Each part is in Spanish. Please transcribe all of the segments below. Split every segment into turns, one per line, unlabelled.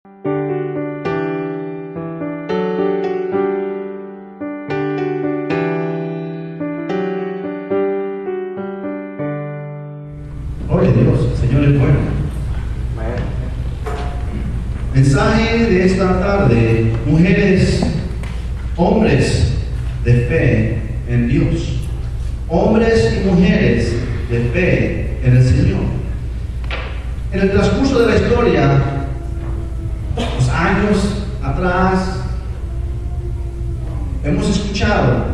Gloria a Dios, el Señor es bueno. Mensaje de esta tarde: mujeres, hombres de fe en Dios. Hombres y mujeres de fe en el Señor. En el transcurso de la historia, los años atrás, hemos escuchado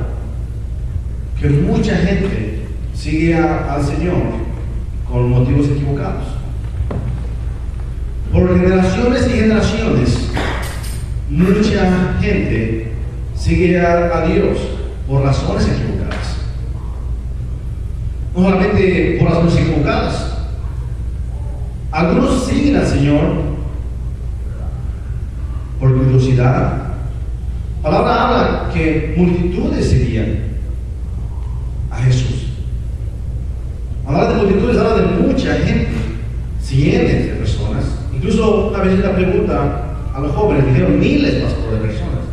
que mucha gente sigue al Señor con motivos equivocados. Por generaciones y generaciones, mucha gente sigue a Dios por razones equivocadas. No solamente por razones equivocadas. Algunos siguen al Señor por curiosidad. La palabra habla que multitudes seguían a Jesús. Hablar de multitudes habla de mucha gente, cientos de personas. Incluso una vez la pregunta a los jóvenes, dijeron miles, pastor, de personas.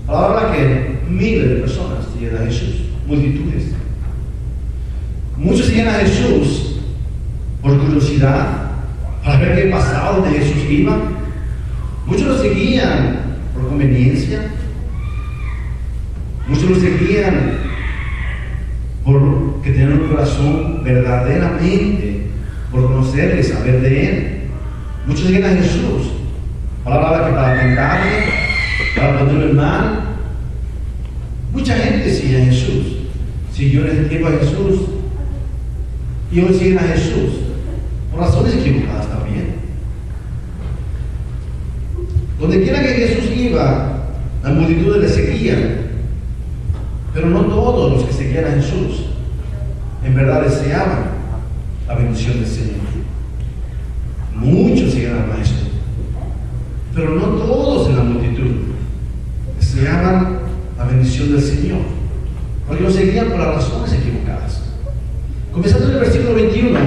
La palabra habla que miles de personas siguen a Jesús, multitudes. Muchos siguen a Jesús por curiosidad, para ver qué pasado de Jesús iba. Muchos lo seguían por conveniencia. Muchos lo seguían porque tenían un corazón verdaderamente por conocerle y saber de Él. Muchos siguen a Jesús. Palabra habla que para tentarle, para ponerle mal. Mucha gente sigue a Jesús. Siguió en ese tiempo a Jesús. Y hoy siguen a Jesús por razones equivocadas también. Donde quiera que Jesús iba, las multitudes le seguían. Pero no todos los que seguían a Jesús en verdad deseaban la bendición del Señor. Muchos seguían al Maestro, pero no todos en la multitud deseaban la bendición del Señor, porque lo seguían por las razones equivocadas. Comenzando en el versículo 21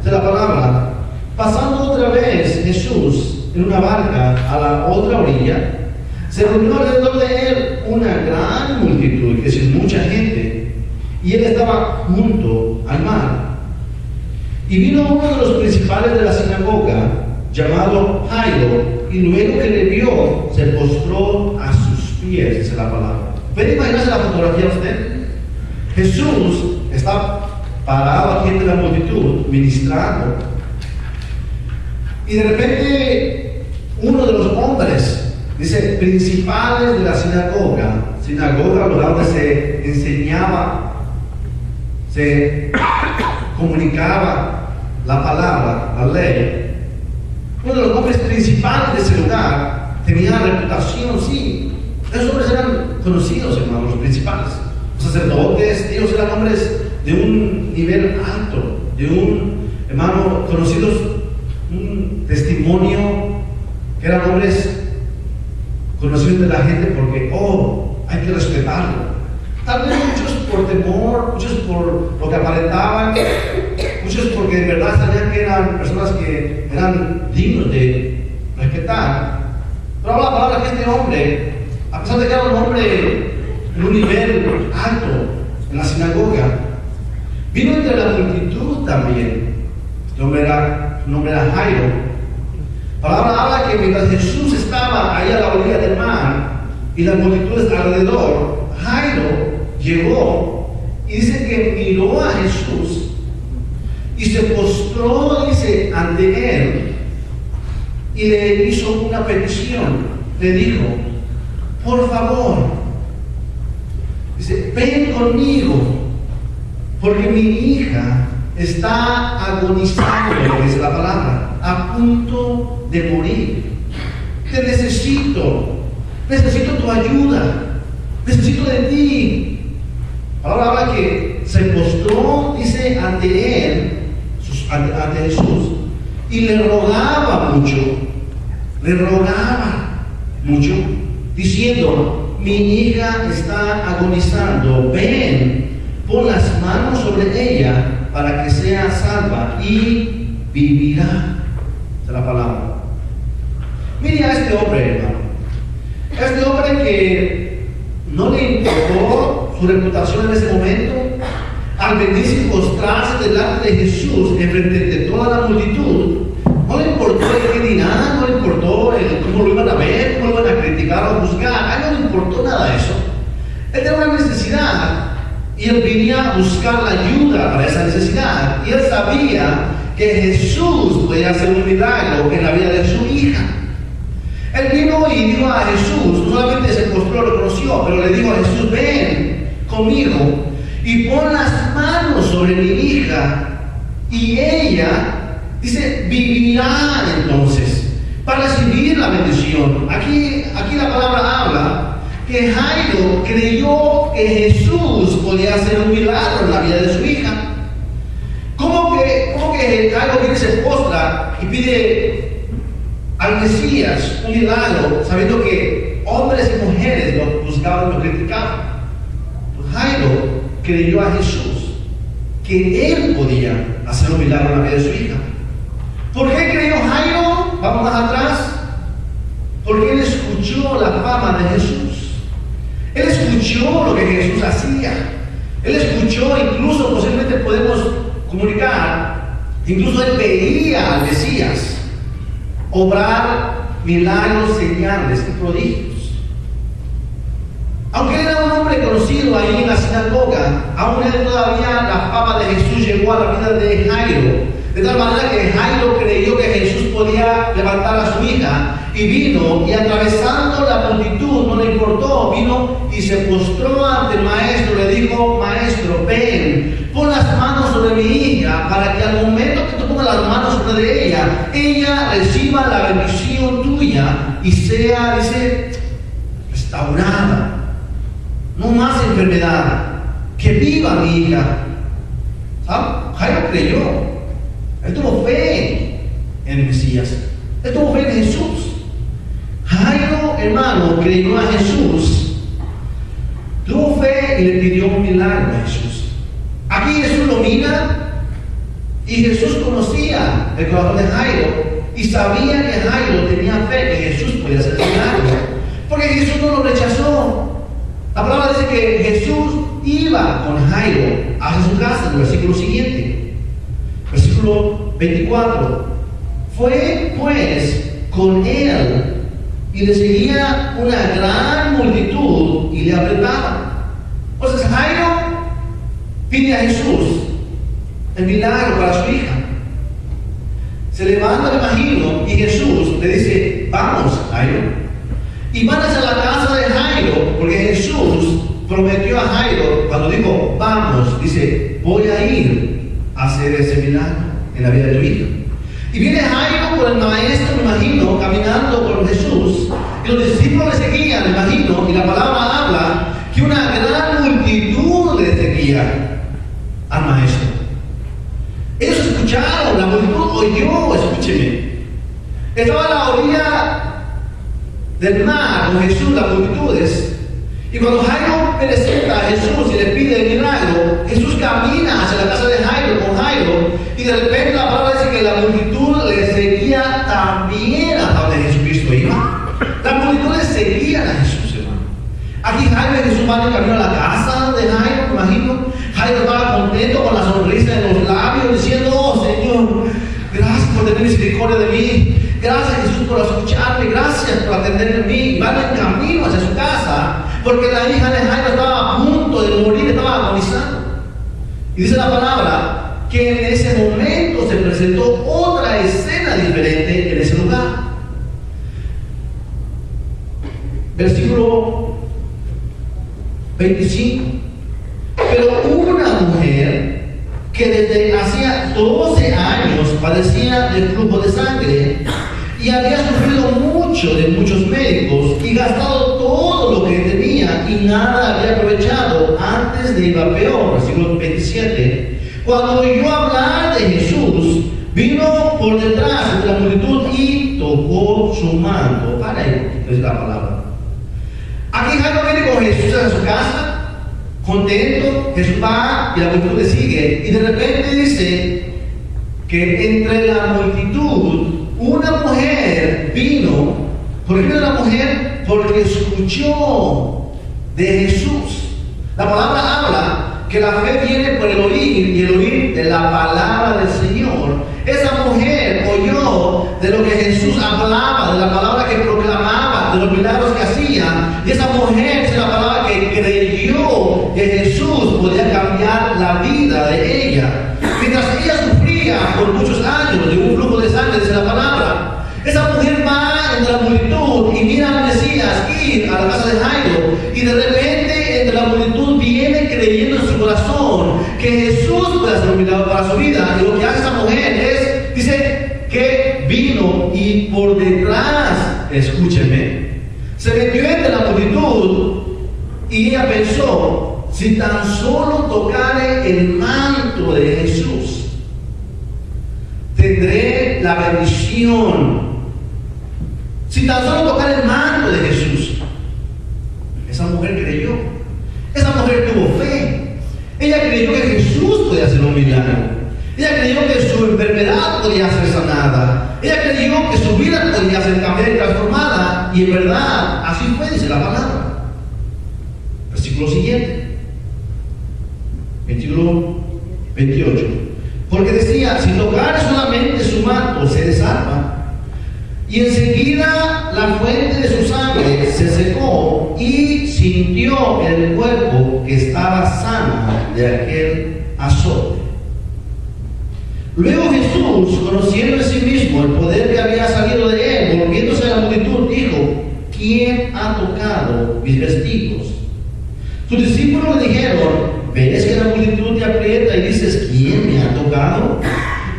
de la palabra: pasando otra vez Jesús en una barca a la otra orilla, se reunió alrededor de él una gran multitud, es decir, mucha gente, y él estaba junto al mar. Y vino uno de los principales de la sinagoga, llamado Jairo, y luego que le vio, se postró a sus pies, dice la palabra. ¿Puede imaginarse la fotografía usted? Jesús está parado aquí entre la multitud, ministrando, y de repente uno de los hombres, dice, principales de la sinagoga, lugar donde se enseñaba, se comunicaba la palabra, la ley. Uno de los hombres principales de ese lugar tenía reputación, sí. Esos hombres eran conocidos, hermanos, los principales. Los sacerdotes, ellos eran hombres de un nivel alto, de un, hermano, conocidos, un testimonio, que eran hombres conocidos de la gente porque, hay que respetarlo. Tal vez muchos por temor, muchos por lo que aparentaban, muchos porque de verdad sabían que eran personas que eran dignos de respetar. Pero habla la palabra que este hombre, a pesar de que era un hombre en un nivel alto en la sinagoga, vino entre la multitud también. Su nombre era Jairo. La palabra habla que mientras Jesús estaba ahí a la orilla del mar y las multitudes alrededor, Jairo llegó y dice que miró a Jesús y se postró, dice, ante él y le hizo una petición. Le dijo: por favor, dice, ven conmigo porque mi hija está agonizando, dice la palabra, a punto de morir. Te necesito tu ayuda, necesito de ti. Ahora habla que se postró, dice, ante él, ante Jesús, y le rogaba mucho, diciendo: mi hija está agonizando, ven, pon las manos sobre ella para que sea salva y vivirá. Esa es la palabra. Mire a este hombre, hermano. Este hombre que no le importó su reputación en ese momento, al venirse y postrarse delante de Jesús en frente de toda la multitud, no le importó el qué dirán, no le importó cómo lo iban a ver, cómo lo iban a criticar o juzgar. A él no le importó nada de eso. Él tenía una necesidad y él venía a buscar la ayuda para esa necesidad. Y él sabía que Jesús podía hacer un milagro en la vida de su hija. Él vino y dijo a Jesús, no solamente se postró, lo reconoció, pero le dijo a Jesús: ven conmigo y pon las manos sobre mi hija, y ella, dice, vivirá entonces para recibir la bendición. Aquí la palabra habla que Jairo creyó que Jesús podía hacer un milagro en la vida de su hija. ¿Cómo que Jairo viene y se postra y pide al Mesías un milagro, sabiendo que hombres y mujeres lo juzgaban y lo criticaban? Pues Jairo creyó a Jesús que él podía hacer un milagro en la vida de su hija. ¿Por qué creyó Jairo? Vamos más atrás. Porque él escuchó la fama de Jesús. Él escuchó lo que Jesús hacía. Él escuchó, incluso posiblemente podemos comunicar, incluso él veía al Mesías obrar milagros, señales y prodigios. Aunque era un hombre conocido ahí en la sinagoga, aún él todavía la fama de Jesús llegó a la vida de Jairo, de tal manera que Jairo creyó que Jesús podía levantar a su hija, y vino, y atravesando la multitud, no le importó, vino y se postró ante el maestro. Le dijo: maestro, ven, pon las manos sobre mi hija, para que al momento que tú pongas las manos sobre ella, ella reciba la bendición tuya y sea, dice, restaurada. No más enfermedad, que viva mi hija. ¿Sabe? Jairo creyó, él tuvo fe en el Mesías, él tuvo fe en Jesús. Jairo, hermano, creyó a Jesús, tuvo fe y le pidió un milagro a Jesús. Aquí Jesús lo mira, y Jesús conocía el corazón de Jairo y sabía que Jairo tenía fe que Jesús podía hacer el milagro, porque Jesús no lo rechazó. La palabra dice que Jesús iba con Jairo hacia su casa, en el versículo siguiente, versículo 24. Fue pues con él, y le seguía una gran multitud y le apretaba. Entonces Jairo pide a Jesús el milagro para su hija. Se levanta, me imagino, y Jesús le dice: vamos, Jairo. Y van hacia la casa de Jairo, porque Jesús prometió a Jairo, cuando dijo vamos, dice: voy a ir a hacer ese milagro en la vida de tu hija. Y viene Jairo con el maestro, me imagino, caminando con Jesús, y los discípulos le seguían, me imagino, y la palabra habla que una gran multitud le seguía al maestro. Ellos escucharon, la multitud oyó, escúcheme. Estaba a la orilla del mar con Jesús, las multitudes, y cuando Jairo presenta a Jesús y le pide el milagro, Jesús camina hacia la casa de Jairo con Jairo, y de repente la palabra dice que la multitud le seguía también a donde Jesucristo iba. Las multitudes seguían a Jesús, hermano. Aquí Jairo y Jesús van de camino a la casa de Jairo, me imagino. Jairo estaba contento con la sonrisa en los labios, diciendo: oh Señor, gracias por tener misericordia de mí. Gracias, Jesús, por escucharme. Gracias por atenderme a mí. Van en camino hacia su casa, porque la hija de Jairo estaba a punto de morir, estaba agonizando. Y dice la palabra que en ese momento se presentó otra escena diferente en ese lugar. Versículo 25. Pero una mujer que desde hacía 12 años padecía de flujo de sangre, y había sufrido mucho de muchos médicos y gastado todo lo que tenía, y nada había aprovechado, antes de ir a peor. Versículo 27. Cuando oyó hablar de Jesús, vino por detrás de la multitud y tocó su manto. Para ahí es la palabra. Aquí Jairo viene con Jesús a su casa, contento. Jesús va y la multitud le sigue, y de repente dice que entre la multitud una mujer vino ¿Por qué vino la mujer? Porque escuchó de Jesús. La palabra habla que la fe viene por el oír y el oír de la palabra del Señor. Esa mujer oyó de lo que Jesús hablaba, de la palabra que proclamaba, de los milagros que hacía. Y esa mujer es la palabra que creyó que Jesús podía cambiar la vida de ella. Mientras ella sufría por muchos años de un flujo de sangre, dice la palabra, esa mujer va entre la multitud y mira al Mesías ir a la casa de Jairo, y de repente entre la multitud viene creyendo en su corazón que Jesús puede hacer un milagro para su vida. Y lo que hace esa mujer es, dice que vino y por detrás, escúcheme, se metió entre la multitud y ella pensó, si tan solo tocare el manto de Jesús, tendré la bendición. Si tan solo tocar el manto de Jesús. Esa mujer creyó. Esa mujer tuvo fe. Ella creyó que Jesús podía hacer un milagro. Ella creyó que su enfermedad podía ser sanada. Ella creyó que su vida podía ser cambiada y transformada. Y en verdad, así fue, dice la palabra. Versículo siguiente. Versículo 28. Porque decía, si tocar solamente su manto, seré salva. Y enseguida la fuente de su sangre se secó y sintió en el cuerpo que estaba sana de aquel azote. Luego Jesús, conociendo en sí mismo el poder que había salido de él, volviéndose a la multitud, dijo, ¿quién ha tocado mis vestidos? Sus discípulos le dijeron, ¿ves que la multitud te aprieta y dices, ¿quién me ha tocado?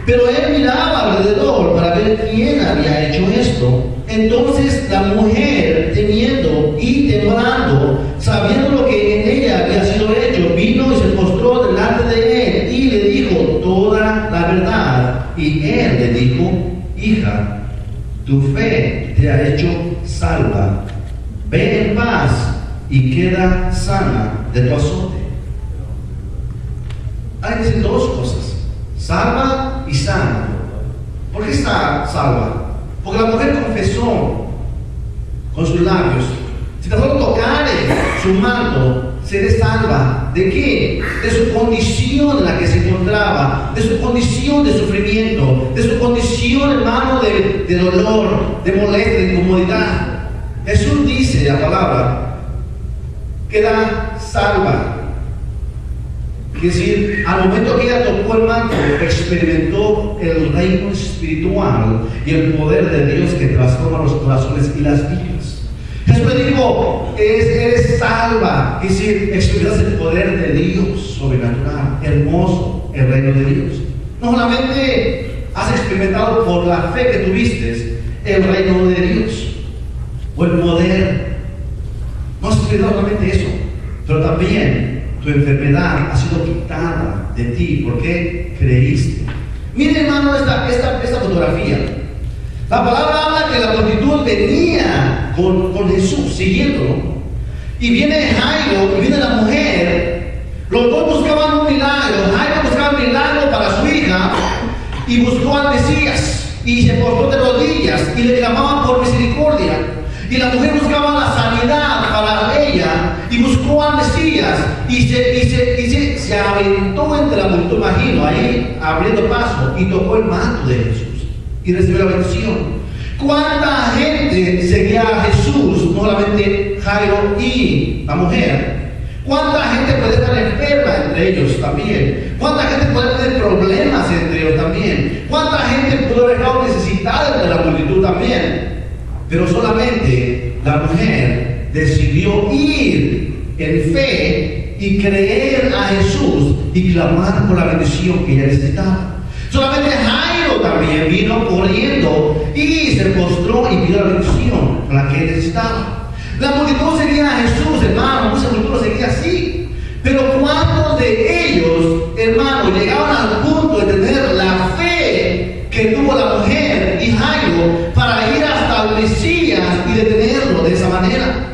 Pero él miraba alrededor para ver quién había hecho esto. Entonces la mujer, temiendo y temblando, sabiendo lo que en ella había sido hecho, vino y se postró delante de él y le dijo toda la verdad. Y él le dijo, hija, tu fe te ha hecho salva. Ve en paz y queda sana de tu azote. Hay que decir dos cosas. Salva y sana. ¿Por qué está salva? Porque la mujer confesó con sus labios, si tan solo tocare su manto, seré salva. ¿De qué? De su condición en la que se encontraba, de su condición de sufrimiento, de su condición, hermano, de dolor, de molestia, de incomodidad. Jesús dice la palabra, queda salva. Es decir, al momento que ella tocó el manto, experimentó el reino espiritual y el poder de Dios que transforma los corazones y las vidas. Jesús le dijo, eres salva. Es decir, experimentas el poder de Dios sobrenatural, hermoso, el reino de Dios. No solamente has experimentado por la fe que tuviste el reino de Dios o el poder. No has experimentado solamente eso, pero también tu enfermedad ha sido quitada de ti porque creíste. Miren, hermano, esta fotografía. La palabra habla que la multitud venía con Jesús, siguiéndolo. Y viene Jairo y viene la mujer. Los dos buscaban un milagro. Jairo buscaba un milagro para su hija y buscó al Mesías y se postró de rodillas y le clamaban por misericordia. Y la mujer buscaba la sanidad para ella y buscó al Mesías y se aventó entre la multitud, imagino, ahí abriendo paso, y tocó el manto de Jesús y recibió la bendición. ¿Cuánta gente seguía a Jesús? No solamente Jairo y la mujer. ¿Cuánta gente puede estar enferma entre ellos también? ¿Cuánta gente puede tener problemas entre ellos también? ¿Cuánta gente pudo haber estado necesitada entre la multitud también? Pero solamente la mujer decidió ir en fe y creer a Jesús y clamar por la bendición que ella necesitaba. Solamente Jairo también vino corriendo y se postró y pidió la bendición a la que él necesitaba. La multitud seguía a Jesús, hermano, mucha multitud lo seguía así. Pero ¿cuántos de ellos, hermano, llegaban al punto de tener la fe que tuvo la mujer y Jairo para ir hasta el Mesías y detenerlo de esa manera?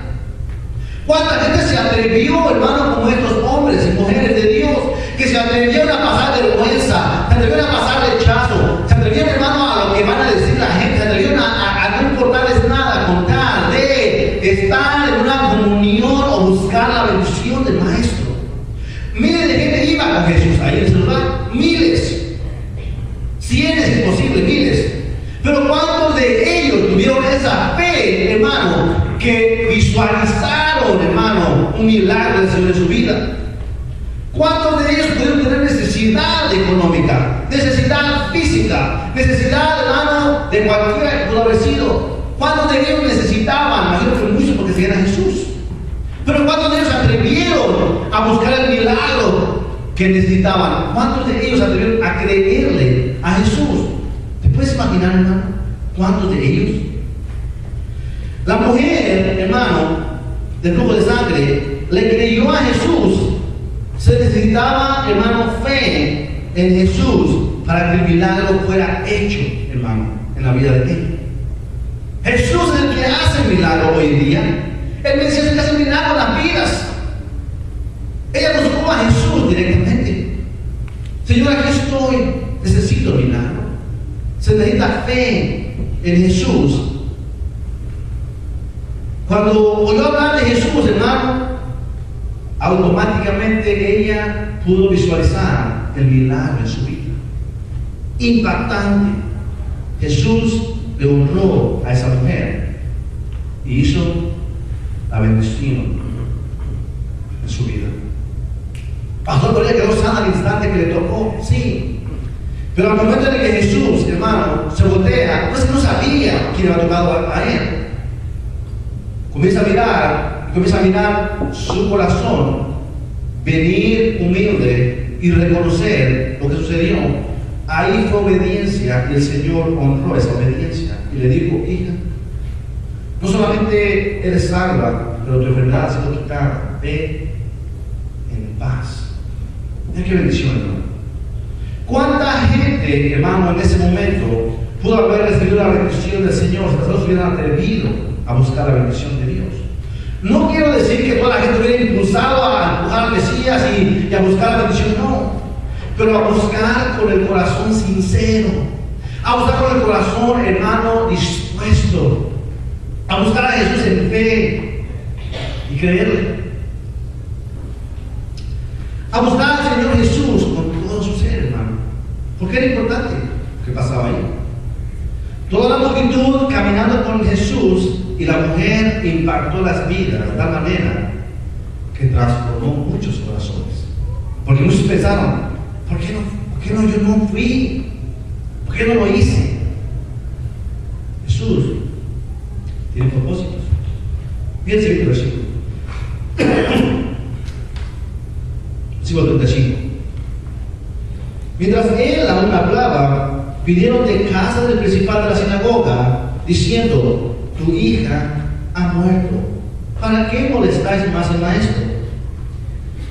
¿Cuánta gente se atrevió, hermano, como estos hombres y mujeres de Dios, que se atrevieron a pasar vergüenza, se atrevieron a pasar rechazo, se atrevieron, hermano, a lo que van a decir la gente, se atrevieron a no importarles nada con tal hermano, que visualizaron, hermano, un milagro del Señor en su vida? ¿Cuántos de ellos pudieron tener necesidad económica, necesidad física, necesidad, hermano, de cualquiera que pudo haber sido? ¿Cuántos de ellos necesitaban? Imagino que muchos porque seguían a Jesús. Pero ¿cuántos de ellos se atrevieron a buscar el milagro que necesitaban? ¿Cuántos de ellos se atrevieron a creerle a Jesús? ¿Te puedes imaginar, hermano? ¿Cuántos de ellos? La mujer, hermano, del flujo de sangre, le creyó a Jesús. Se necesitaba, hermano, fe en Jesús para que el milagro fuera hecho, hermano, en la vida de ella. Jesús es el que hace el milagro hoy en día. Él me decía que hace el milagro en las vidas. Ella buscó a Jesús directamente. Señor, aquí estoy, necesito el milagro. Se necesita fe en Jesús. Cuando oyó hablar de Jesús, hermano, automáticamente ella pudo visualizar el milagro en su vida. Impactante. Jesús le honró a esa mujer y hizo la bendición en su vida. Pastor, pero ella quedó sana al instante que le tocó, sí. Pero al momento en el que Jesús, hermano, se voltea, no es que no sabía quién había tocado a él. Comienza a mirar su corazón, venir humilde y reconocer lo que sucedió. Ahí fue obediencia y el Señor honró esa obediencia y le dijo: hija, no solamente eres salva, pero tu enfermedad ha sido quitada. Ve en paz. Mira qué bendición, hermano. ¿Cuánta gente, hermano, en ese momento pudo haber recibido la bendición del Señor si nosotros hubieran atrevido a buscar la bendición de Dios? No quiero decir que toda la gente hubiera impulsado a empujar al Mesías y a buscar la bendición, no. Pero a buscar con el corazón sincero, a buscar con el corazón, hermano, dispuesto, a buscar a Jesús en fe y creerle, a buscar al Señor Jesús con todo su ser, hermano. ¿Por qué era importante lo que pasaba ahí? Toda la multitud caminando con Jesús, y la mujer impactó las vidas de tal manera que transformó muchos corazones. Porque muchos pensaron: ¿por qué no yo no fui? ¿Por qué no lo hice? Jesús tiene propósitos. Fíjense el versículo. Versículo 35. Mientras él aún hablaba, vinieron de casa del principal de la sinagoga, diciendo: tu hija ha muerto. ¿Para qué molestáis más al maestro?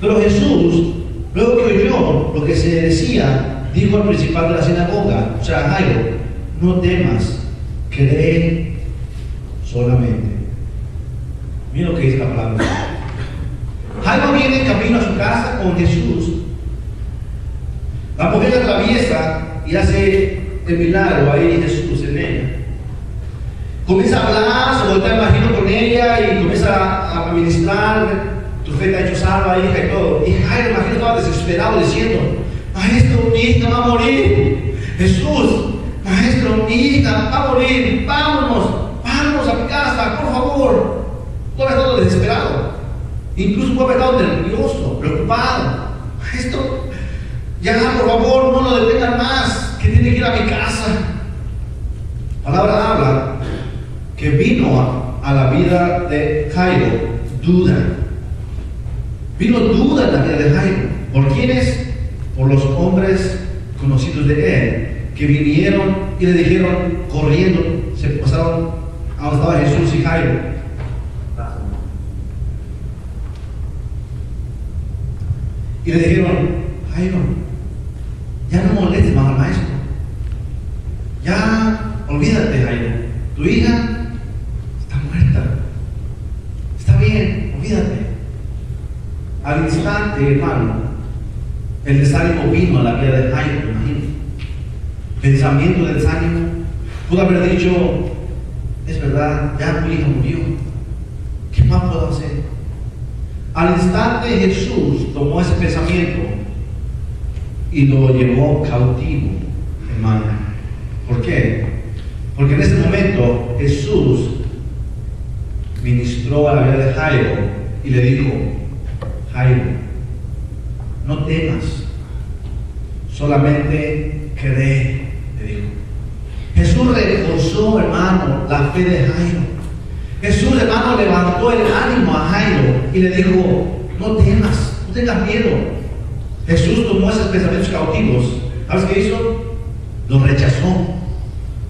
Pero Jesús, luego que oyó lo que se decía, dijo al principal de la sinagoga, o sea, a Jairo: no temas, cree solamente. Mira lo que dice la palabra. Jairo viene en camino a su casa con Jesús. La mujer atraviesa y hace el milagro ahí Jesús en ella. Comienza a hablar, se voltea, imagino, con ella y comienza a ministrar: tu fe te ha hecho salva, hija, y todo. Y Jairo, imagino, estaba desesperado diciendo: maestro, mi hija va a morir. Jesús, maestro, mi hija va a morir. Vámonos a mi casa, por favor. Todo ha estado desesperado. Incluso puede haber estado nervioso, preocupado. Maestro, ya por favor, no lo detengan más, que tiene que ir a mi casa. La palabra habla que vino a la vida de Jairo duda. Vino duda en la vida de Jairo. ¿Por quiénes? Por los hombres conocidos de él, que vinieron y le dijeron, corriendo, se pasaron a donde estaba Jesús y Jairo. Y le dijeron: Jairo, ya no molestes más al maestro. Ya olvídate, Jairo. Tu hija está muerta. Está bien, olvídate. Al instante, hermano, el desánimo vino a la vida de Jairo, me imagino. Pensamiento de desánimo. Pudo haber dicho: es verdad, ya tu hija murió. ¿Qué más puedo hacer? Al instante Jesús tomó ese pensamiento y lo llevó cautivo, hermano. ¿Por qué? Porque en ese momento Jesús entró a la vida de Jairo y le dijo: Jairo, no temas, solamente cree, le dijo. Jesús reforzó, hermano, la fe de Jairo. Jesús, hermano, levantó el ánimo a Jairo y le dijo: no temas, no tengas miedo. Jesús tomó esos pensamientos cautivos. ¿Sabes qué hizo? Los rechazó.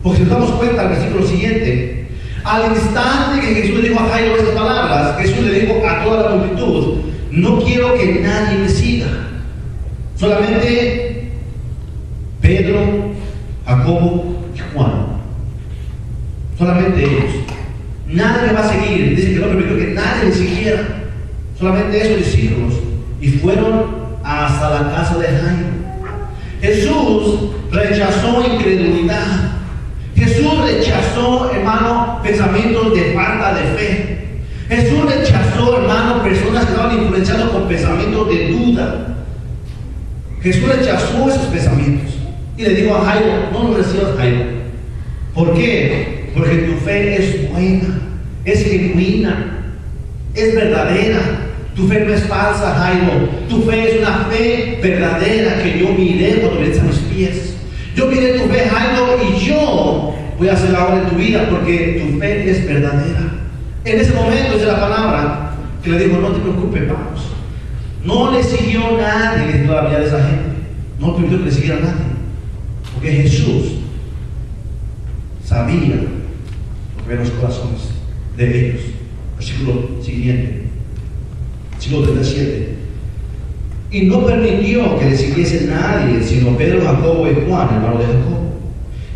Porque si nos damos cuenta al versículo siguiente, al instante que Jesús le dijo a Jairo esas palabras, Jesús le dijo a toda la multitud: no quiero que nadie me siga, solamente Pedro, Jacobo y Juan. Solamente ellos. Nadie me va a seguir. Dice que no permitió que nadie le siguiera, solamente esos discípulos. Y fueron hasta la casa de Jairo. Jesús rechazó incredulidad. Jesús rechazó, hermano, pensamientos de falta de fe. Jesús rechazó, hermano, personas que estaban influenciados con pensamientos de duda. Jesús rechazó esos pensamientos y le dijo a Jairo: no lo recibas, Jairo. ¿Por qué? Porque tu fe es buena, es genuina, es verdadera. Tu fe no es falsa, Jairo. Tu fe es una fe verdadera que yo miré cuando viniste a mis pies. Yo miré tu fe, Jairo, y yo voy a hacer la obra en tu vida porque tu fe es verdadera. En ese momento es la palabra que le dijo: no te preocupes, vamos. No le siguió nadie todavía de esa gente. No permitió que le siguiera nadie. Porque Jesús sabía lo que eran los corazones de ellos. Versículo siguiente. Versículo 37. Y no permitió que le siguiese nadie, sino Pedro, Jacobo y Juan, hermano de Jacobo.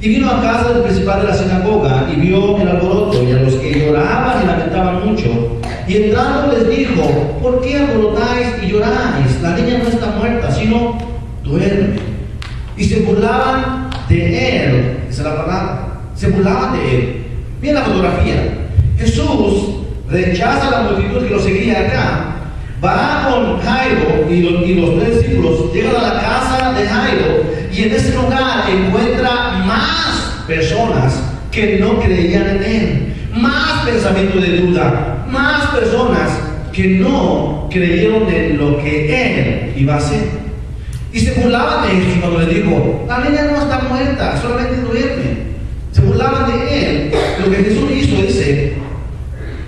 Y vino a casa del principal de la sinagoga y vio el alboroto y a los que lloraban y lamentaban mucho. Y entrando les dijo: ¿por qué alborotáis y lloráis? La niña no está muerta, sino duerme. Y se burlaban de él. Esa es la palabra. Se burlaban de él. Miren la fotografía. Jesús rechaza a la multitud que lo seguía acá. Va con Jairo y los tres discípulos llegan a la casa de Jairo, y en ese lugar encuentra más personas que no creían en él, más pensamiento de duda, más personas que no creyeron en lo que él iba a hacer. Y se burlaban de él cuando le dijo: la niña no está muerta, solamente duerme. Se burlaban de él. Lo que Jesús hizo, dice: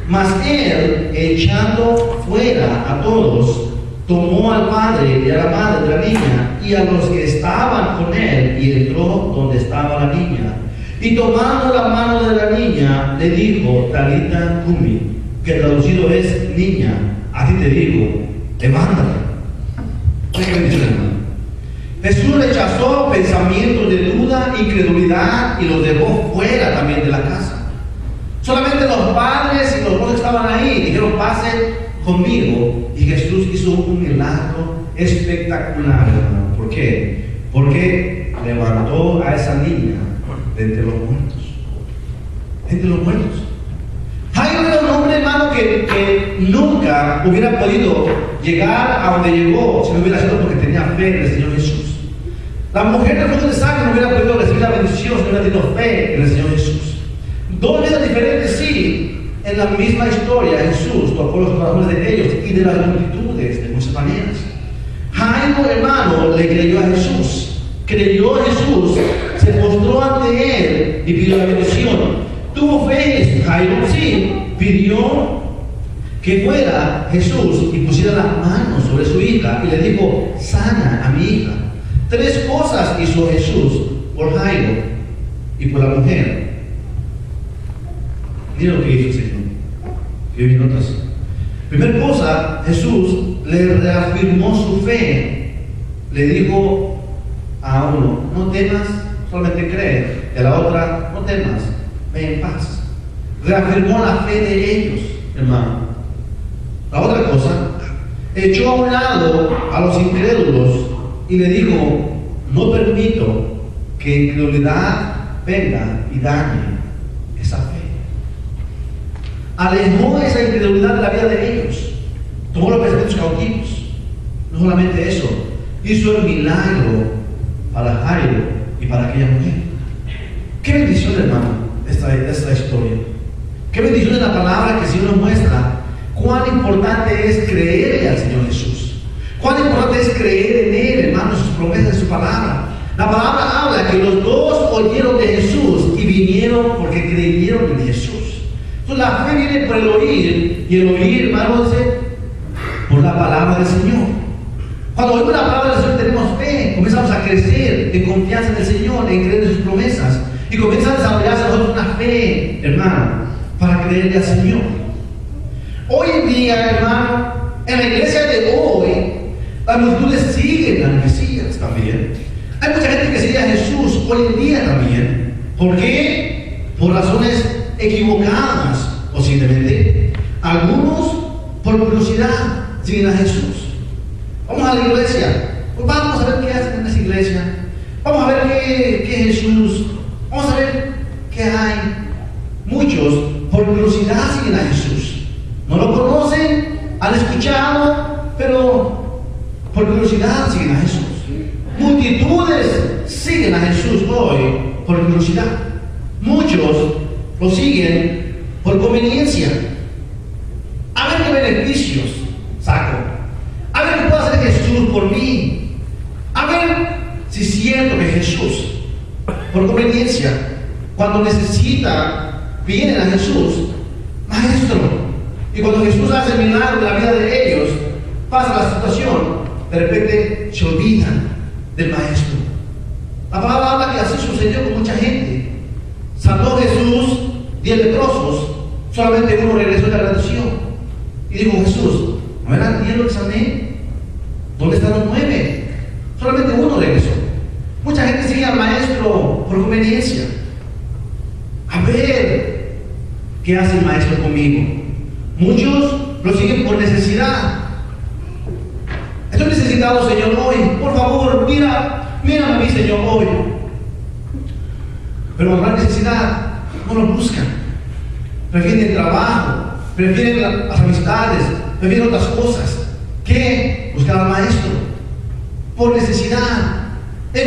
mas él, echando fuera a todos, tomó al padre y a la madre de la niña y a los que estaban con él, y entró donde estaba la niña. Y tomando la mano de la niña, le dijo: Talita cumi, que traducido es: niña, a ti te digo, levántate. ¿Qué bendición, hermano? Jesús rechazó pensamientos de duda, incredulidad, y los dejó fuera también de la casa. Solamente los padres y los dos estaban ahí, dijeron: pasen conmigo. Y Jesús hizo un milagro espectacular, hermano. ¿Por qué? Porque levantó a esa niña de entre los muertos. Entre los muertos. Jairo era un hombre, hermano, que nunca hubiera podido llegar a donde llegó si no hubiera sido porque tenía fe en el Señor Jesús. La mujer del flujo de sangre no hubiera podido recibir la bendición si no hubiera tenido fe en el Señor Jesús. Dos vidas diferentes, sí. En la misma historia, Jesús tocó los corazones de ellos y de las multitudes de muchas maneras. Jairo, hermano, le creyó a Jesús. Creyó a Jesús, se postró ante él y pidió la bendición. Tuvo fe, Jairo, sí. Pidió que fuera Jesús y pusiera las manos sobre su hija y le dijo: sana a mi hija. Tres cosas hizo Jesús por Jairo y por la mujer. Mira lo que hizo el Señor. Yo vi notas. Primera cosa, Jesús le reafirmó su fe. Le dijo a uno: no temas, solamente cree. Y a la otra: no temas, ve en paz. Reafirmó la fe de ellos, hermano. La otra cosa, echó a un lado a los incrédulos y le dijo: no permito que incredulidad venga y dañe esa fe. Alejó esa incredulidad de la vida de ellos. Tomó los pensamientos cautivos. No solamente eso, hizo el milagro para Jairo y para aquella mujer. Qué bendición, hermano, esta historia. Qué bendición es la palabra que el Señor nos muestra. Cuán importante es creerle al Señor Jesús. Cuán importante es creer en Él, hermano, en sus promesas, en su palabra. La palabra habla que los dos oyeron de Jesús y vinieron porque creyeron en Jesús. Entonces la fe viene por el oír, y el oír, hermano, dice, por la palabra del Señor. Cuando oímos la palabra del Señor tenemos fe, comenzamos a crecer en confianza en el Señor, en creer en sus promesas, y comienza a desarrollarse a nosotros una fe, hermano, para creerle al Señor. Hoy en día, hermano, en la iglesia de hoy, las multitudes siguen al Mesías también. Hay mucha gente que sigue a Jesús hoy en día también. ¿Por qué? Por razones equivocadas, posiblemente. Algunos por curiosidad siguen a Jesús. Vamos a la iglesia, pues vamos a ver qué hacen en esa iglesia. Vamos a ver qué es Jesús. Vamos a ver qué hay. Muchos por curiosidad siguen a Jesús. No lo conocen, han escuchado, pero por curiosidad siguen a Jesús. Multitudes siguen a Jesús hoy por curiosidad. Muchos lo siguen por conveniencia. A ver qué beneficios saco. A ver qué puede hacer Jesús por mí. A ver si siento que Jesús, por conveniencia, cuando necesita, vienen a Jesús, maestro. Y cuando Jesús hace el milagro en la vida de ellos, pasa la situación, de repente se olvidan del maestro. La palabra habla que así sucedió con mucha gente. Sanó Jesús 10 leprosos, solamente uno regresó de la redención. Y dijo Jesús, ¿no eran 10 los que sané? ¿Dónde están los 9? Solamente uno regresó. Mucha gente sigue al maestro por conveniencia. A ver qué hace el maestro conmigo. Muchos lo siguen por necesidad. Estoy necesitado, Señor, hoy. Por favor, mírame a mí, Señor, hoy. Pero cuando hay necesidad, no lo buscan. Prefieren el trabajo, prefieren las amistades, prefieren otras cosas que buscar al maestro. Por necesidad.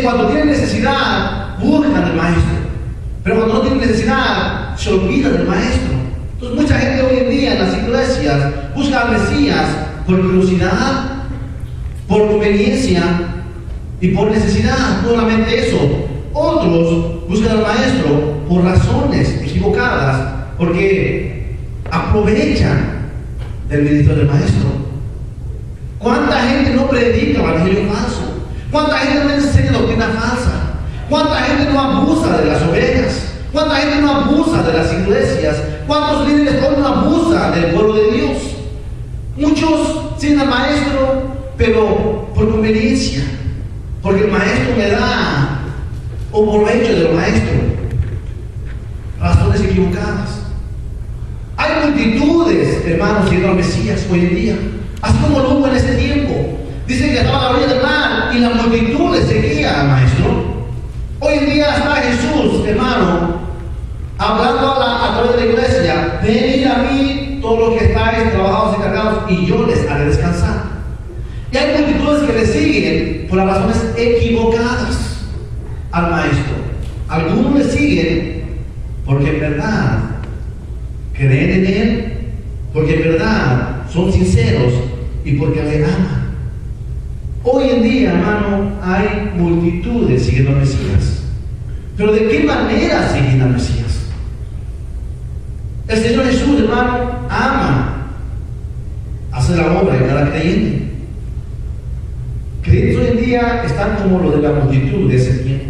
Cuando tienen necesidad, buscan al maestro. Pero cuando no tienen necesidad, se olvidan del maestro. Entonces mucha gente hoy en día en las iglesias busca al Mesías por curiosidad, por conveniencia y por necesidad. No solamente eso, otros buscan al maestro por razones equivocadas, porque aprovechan del ministerio del maestro. ¿Cuánta gente no predica evangelio falso? ¿Cuánta gente no enseña doctrina falsa? ¿Cuánta gente no abusa de las ovejas? ¿Cuánta gente no abusa de las iglesias? ¿Cuántos líderes hoy no abusan del pueblo de Dios? Muchos siguen al maestro, pero por conveniencia, porque el maestro me da, o por hecho del maestro, razones equivocadas. Hay multitudes, hermanos, siguiendo al Mesías hoy en día, así como lo hubo en este tiempo. Dice que estaba a la orilla del mar y la multitud le seguía al maestro. Hoy en día está Jesús, hermano, hablando a través de la iglesia: venid a mí todos los que estáis trabajados y cargados, y yo les haré descansar. Y hay multitudes que le siguen por las razones equivocadas al maestro. Algunos le siguen porque en verdad creen en él, porque en verdad son sinceros y porque le aman. Hoy en día, hermano, hay multitudes siguiendo al Mesías. Pero ¿de qué manera siguen al Mesías? El Señor Jesús, hermano, ama hacer la obra de cada creyente. Creyentes hoy en día están como lo de la multitud de ese tiempo.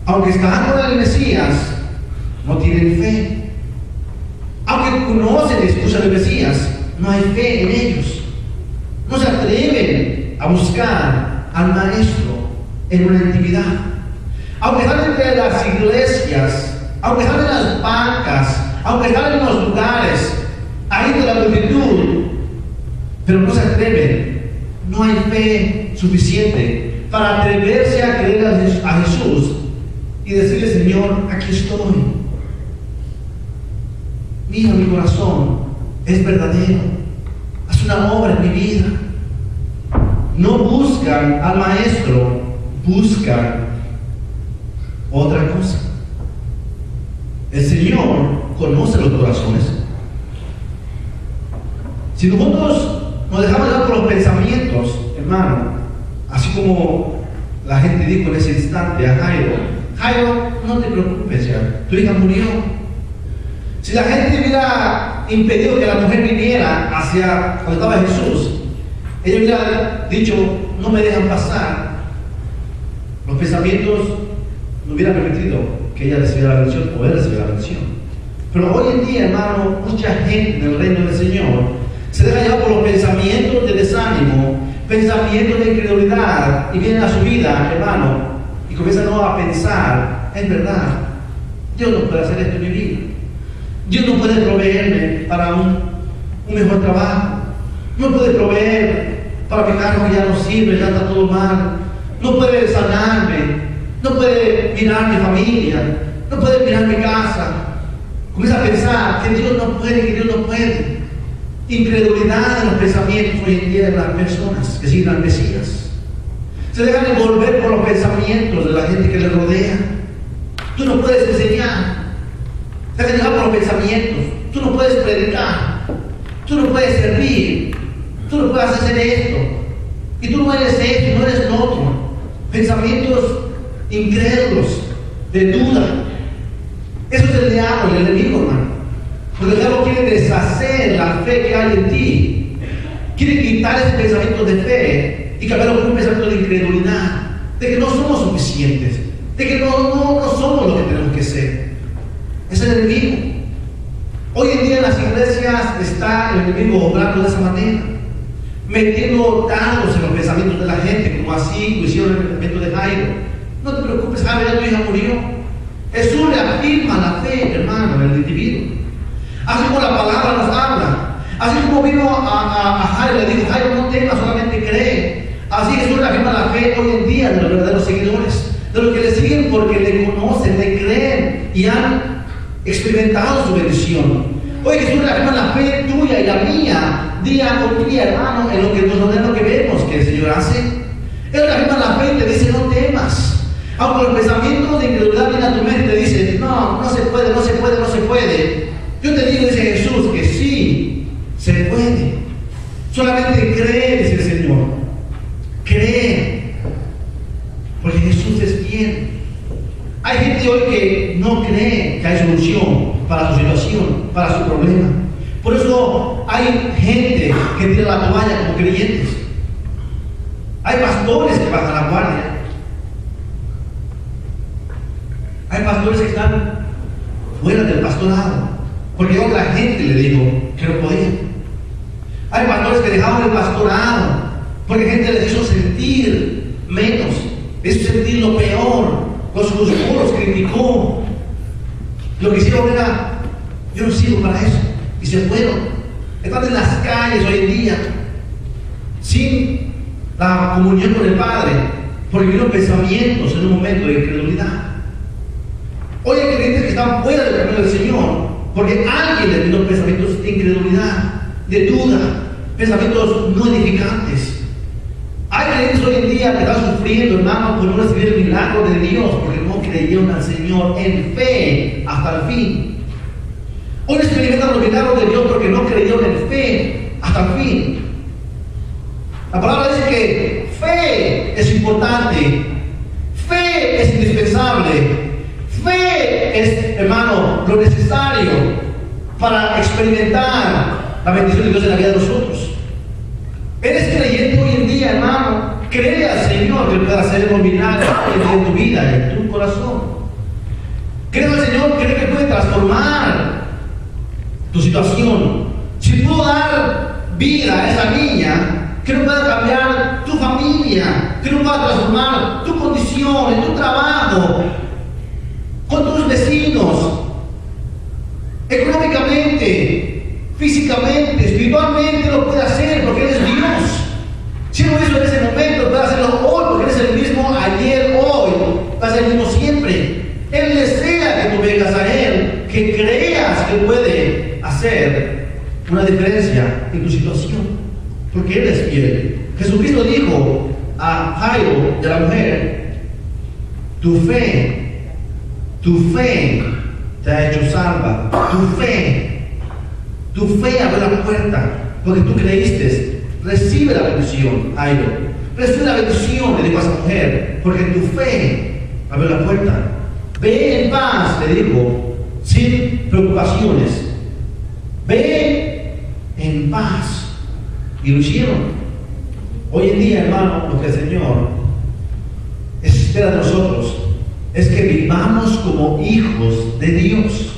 Aunque están con el Mesías, no tienen fe. Aunque conocen y escuchan al Mesías, no hay fe en ellos. No se atreven a buscar al maestro en una intimidad. Aunque están entre las iglesias, aunque están en las bancas, aunque están en los lugares, ahí de la multitud, pero no se atreven. No hay fe suficiente para atreverse a creer a Jesús y decirle: Señor, aquí estoy. Mira, mi corazón es verdadero. Haz una obra en mi vida. No buscan al maestro, buscan otra cosa. El Señor conoce los corazones. Si nosotros nos dejamos llevar por los pensamientos, hermano, así como la gente dijo en ese instante a Jairo: Jairo, no te preocupes, ya, tu hija murió. Si la gente hubiera impedido que la mujer viniera hacia donde estaba Jesús, ella hubiera dicho: no me dejan pasar. Los pensamientos no hubieran permitido que ella recibiera la bendición o él recibiera la bendición. Pero hoy en día, hermano, mucha gente en el reino del Señor se deja llevar por los pensamientos de desánimo, pensamientos de incredulidad, y vienen a su vida, hermano, y comienzan a pensar: es verdad, Dios no puede hacer esto en mi vida. Dios no puede proveerme para un mejor trabajo. No puede proveer para mi carro que ya no sirve, ya está todo mal. No puede sanarme. No puede mirar mi familia. No puede mirar mi casa. Comienza a pensar que Dios no puede, que Dios no puede. Incredulidad en los pensamientos hoy en día de las personas que siguen al Mesías. Se dejan envolver por los pensamientos de la gente que les rodea. Tú no puedes enseñar. Te dejan llevar por los pensamientos. Tú no puedes predicar. Tú no puedes servir. Tú no puedes hacer esto. Y tú no eres esto, no eres lo otro. Pensamientos incrédulos, de duda. Eso es el diablo, el enemigo, hermano. Porque el diablo quiere deshacer la fe que hay en ti. Quiere quitar ese pensamiento de fe y cambiarlo por un pensamiento de incredulidad, de que no somos suficientes, de que no somos lo que tenemos que ser. Es el enemigo. Hoy en día en las iglesias está el enemigo obrando de esa manera, metiendo dados en los pensamientos de la gente, como así lo hicieron en el momento de Jairo. No te preocupes, Jairo, ya tu hija murió. Jesús reafirma la fe, hermano, en el individuo. Así como la palabra nos habla, así como vino a Jairo, le dijo: Jairo, no temas, solamente cree. Así Jesús reafirma la fe hoy en día de los verdaderos seguidores, de los que le siguen porque le conocen, le creen y han experimentado su bendición. Hoy Jesús reafirma la fe tuya y la mía, día con día, hermano, en lo que nos rodea, lo que vemos que el Señor hace. Él reafirma la fe y te dice: no temas. Aunque los pensamientos de incredulidad vienen a tu mente y te dicen: no, no se puede, no se puede, no se puede. Yo te digo, dice Jesús, que sí, se puede. Solamente cree, dice el Señor. Cree. Porque Jesús es fiel. Hay gente hoy que no cree que hay solución para su situación, para su problema. Por eso hay gente que tira la toalla como creyentes. Hay pastores que bajan la guardia. Hay pastores que están fuera del pastorado porque otra gente le dijo que no podía. Hay pastores que dejaron el pastorado porque gente les hizo sentir menos, les hizo sentir lo peor, los juzgó, los criticó. Lo que hicieron era: yo no sirvo para eso, y se fueron. Están en las calles hoy en día sin la comunión con el Padre porque vieron pensamientos en un momento de incredulidad. Hoy hay creyentes que están fuera del camino del Señor porque alguien les dio pensamientos de incredulidad, de duda, pensamientos no edificantes. Hay creyentes hoy en día que están sufriendo, hermano, por no recibir el milagro de Dios porque no creyeron al Señor en fe hasta el fin. Hoy experimentan los milagros de Dios porque no creyeron en fe hasta el fin. La palabra dice que fe es importante, fe es indispensable. Fe es, hermano, lo necesario para experimentar la bendición de Dios en la vida de nosotros. Eres creyente hoy en día, hermano. Cree al Señor que pueda hacer los milagros en tu vida y en tu corazón. Cree al Señor, cree que puede transformar tu situación. Si pudo dar vida a esa niña, que no pueda cambiar tu familia, que no pueda transformar tu condición, en tu trabajo, con tus vecinos, económicamente, físicamente, espiritualmente, lo puede hacer porque eres Dios. Si lo hizo en ese momento, puede hacerlo hoy porque eres el mismo ayer, hoy, va a ser el mismo siempre. Él desea que tú vengas a Él, que creas que puede hacer una diferencia en tu situación, porque Él es fiel. Jesucristo dijo a Jairo y a la mujer: tu fe te ha hecho salva. Tu fe abrió la puerta, porque tú creíste. Recibe la bendición, Airo. Recibe la bendición, le dijo a esa mujer, porque tu fe abrió la puerta. Ve en paz, le dijo, sin preocupaciones. Ve en paz. Y lo hicieron. Hoy en día, hermano, lo que el Señor espera de nosotros es que vivamos como hijos de Dios.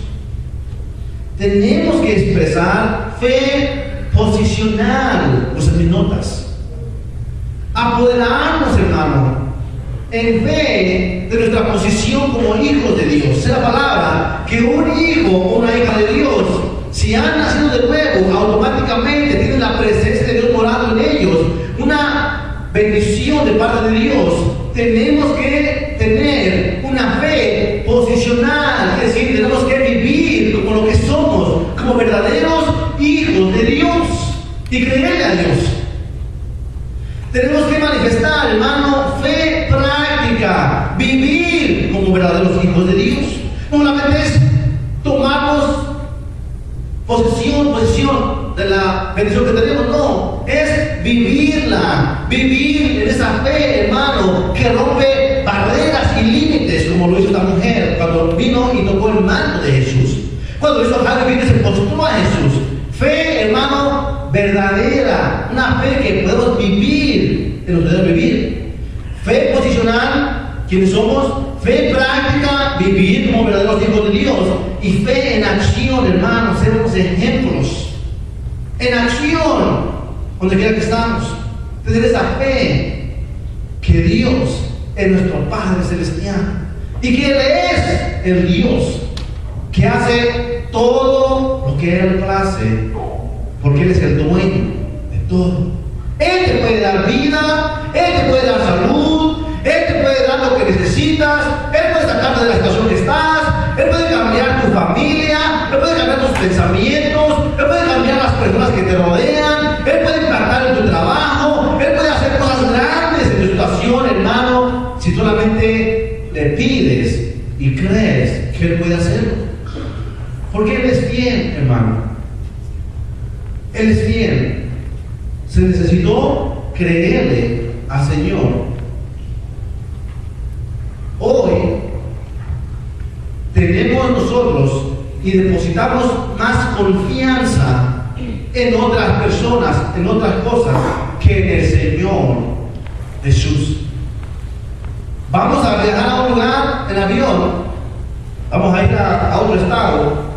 Tenemos que expresar fe posicional, en mis notas. Apoderarnos, hermano, en fe de nuestra posición como hijos de Dios. Es la palabra que un hijo o una hija de Dios, si han nacido de nuevo, automáticamente tienen la presencia de Dios morando en ellos, una bendición de parte de Dios. Tenemos que tener una fe posicional, es decir, tenemos que vivir como lo que somos, como verdaderos hijos de Dios y creerle a Dios. Tenemos que manifestar, hermano, fe práctica, vivir como verdaderos hijos de Dios. No solamente es tomarnos posesión de la bendición que tenemos, no, es vivirla, vivir en esa fe, hermano, que rompe barreras y límites, como lo hizo esta mujer cuando vino y tocó el manto de Jesús. Cuando hizo Jairo vino y se postró a Jesús. Fe, hermano, verdadera, una fe que podemos vivir, que nos podemos vivir. Fe posicional, quienes somos, fe práctica, vivir como verdaderos hijos de Dios, y fe en acción, hermanos, ser unos ejemplos. En acción, donde quiera que estamos, tener esa fe que Dios es nuestro Padre Celestial y que Él es el Dios que hace todo lo que Él hace, porque Él es el dueño de todo. Él te puede dar vida, Él te puede dar salud, Él te puede dar lo que necesitas, Él puede sacarte de la situación que estás, Él puede cambiar tu familia, Él puede cambiar tus pensamientos, Él puede cambiar las personas que te rodean, Él puede impactar en tu trabajo, Él puede hacer cosas grandes en tu situación, hermano, si solamente le pides y crees que Él puede hacerlo. Porque Él es fiel, hermano. Él es fiel. Se necesitó creerle al Señor. Hoy tenemos nosotros y depositamos más confianza en otras personas, en otras cosas, que en el Señor Jesús. Vamos a viajar a un lugar en avión, vamos a ir a otro estado,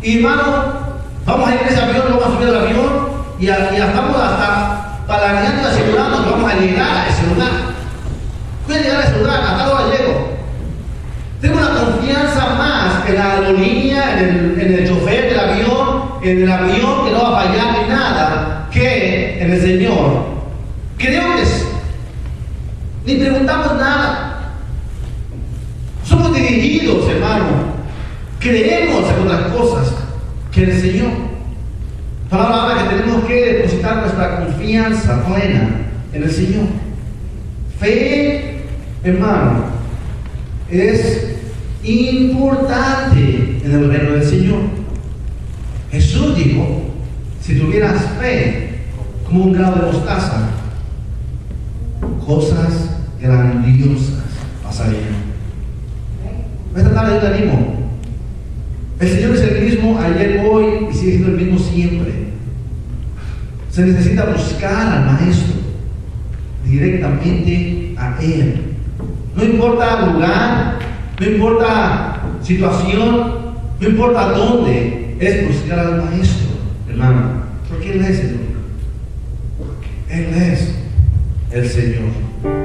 y hermano, vamos a ir en ese avión, vamos a subir al avión, y ya estamos hasta planeando y asegurando que vamos a llegar a ese lugar. Voy a llegar a ese lugar, ¿hasta dónde llego? Tengo una confianza más en la aerolínea, en el chofer del avión, en el avión que no va a fallar ni nada, que en el Señor. Creo que ni preguntamos nada. Somos dirigidos, hermano. Creemos en otras cosas que en el Señor. Palabra habla que tenemos que depositar nuestra confianza plena en el Señor. Fe, hermano, es importante en el reino del Señor. Jesús dijo, si tuvieras fe como un grano de mostaza, cosas grandiosas pasarían. Esta tarde yo te animo. El Señor es el mismo ayer, hoy y sigue siendo el mismo siempre. Se necesita buscar al Maestro directamente a Él. No importa lugar, no importa situación, no importa dónde, es buscar al Maestro, hermano, porque Él es el único. Él es el Señor.